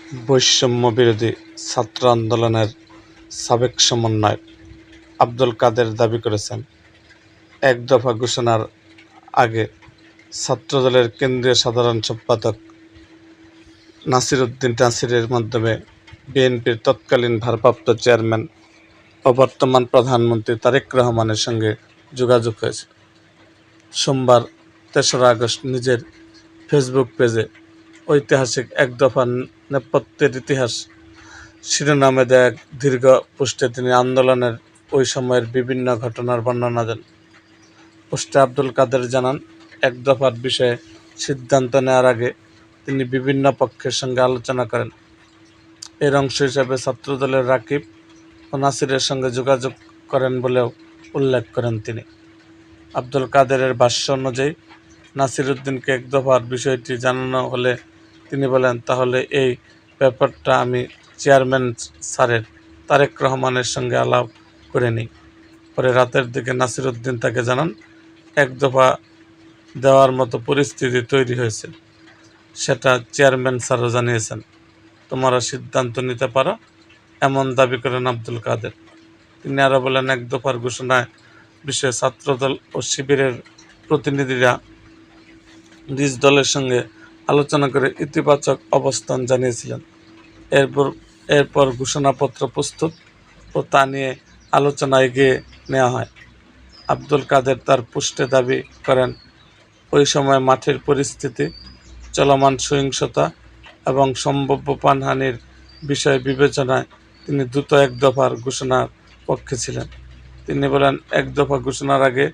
বৈষম্য বিরোধী ছাত্র আন্দোলনের সাবেক সমন্বয়ক আব্দুল কাদের দাবি করেছেন, এক দফা ঘোষণার আগে ছাত্রদলের কেন্দ্রীয় সাধারণ সম্পাদক নাসির উদ্দিন নাসিরের মাধ্যমে বিএনপির তৎকালীন ভারপ্রাপ্ত চেয়ারম্যান ও বর্তমান প্রধানমন্ত্রী তারেক রহমানের সঙ্গে যোগাযোগ হয়েছে। সোমবার ৩রা আগস্ট নিজের ফেসবুক পেজে ঐতিহাসিক এক দফা নেপথ্যের ইতিহাস শিরোনামে দেয়া এক দীর্ঘ পোস্টে তিনি আন্দোলনের ওই সময়ের বিভিন্ন ঘটনার বর্ণনা দেন। পোস্টে আব্দুল কাদের জানান, এক দফার বিষয়ে সিদ্ধান্ত নেওয়ার আগে তিনি বিভিন্ন পক্ষের সঙ্গে আলোচনা করেন। এর অংশ হিসেবে ছাত্রদলের রাকিব ও নাসিরের সঙ্গে যোগাযোগ করেন বলেও উল্লেখ করেন তিনি। আব্দুল কাদেরের ভাষ্য অনুযায়ী নাসির উদ্দিনকে এক দফার বিষয়টি জানানো হলে তিনি বলেন, তাহলে এই ব্যাপারটা আমি চেয়ারম্যান স্যারের তারেক রহমানের সঙ্গে আলাপ করে নিই। পরে রাতের দিকে নাসির উদ্দিন তাকে জানান, এক দফা দেওয়ার মতো পরিস্থিতি তৈরি হয়েছে, সেটা চেয়ারম্যান স্যারও জানিয়েছেন, তোমরা সিদ্ধান্ত নিতে পারো, এমন দাবি করেন আব্দুল কাদের। তিনি আরও বলেন, এক দফার ঘোষণায় বিষয়ে ছাত্রদল ও শিবিরের প্রতিনিধিরা নিজ দলের সঙ্গে আলোচনা করে ইতিবাচক অবস্থান জানিয়েছিলেন। এরপর ঘোষণাপত্র প্রস্তুত ও তা নিয়ে আলোচনা এগিয়ে নেওয়া হয়। আব্দুল কাদের তার পোস্টে দাবি করেন, ওই সময় মাঠের পরিস্থিতি, চলমান সহিংসতা এবং সম্ভাব্য প্রাণহানির বিষয় বিবেচনায় তিনি দ্রুত এক দফার ঘোষণার পক্ষে ছিলেন। তিনি বলেন, এক দফা ঘোষণার আগে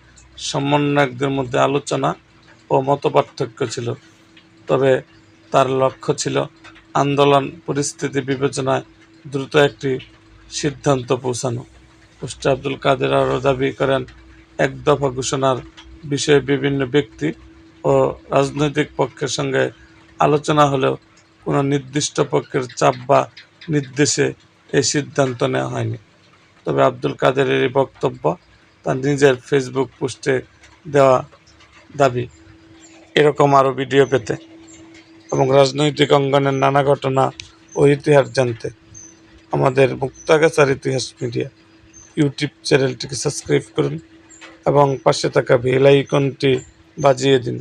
সমন্বয়কদের মধ্যে আলোচনা ও মতপার্থক্য ছিল, তবে তার লক্ষ্য ছিল আন্দোলন পরিস্থিতি বিবেচনায় দ্রুত একটি সিদ্ধান্ত পৌঁছানো। পোস্টে আব্দুল কাদের আরও দাবি করেন, এক দফা ঘোষণার বিষয়ে বিভিন্ন ব্যক্তি ও রাজনৈতিক পক্ষের সঙ্গে আলোচনা হলেও কোনো নির্দিষ্ট পক্ষের চাপ বা নির্দেশে এই সিদ্ধান্ত নেওয়া হয়নি। তবে আব্দুল কাদেরের এই বক্তব্য তার নিজের ফেসবুক পোস্টে দেওয়া দাবি। এরকম আরও ভিডিও পেতে এবং রাজনৈতিক অঙ্গনের নানা ঘটনা ও ইতিহাস জানতে আমাদের মুক্তাগাছার ইতিহাস মিডিয়া ইউটিউব চ্যানেলটিকে সাবস্ক্রাইব করুন এবং পাশে থাকা বেল আইকনটি বাজিয়ে দিন।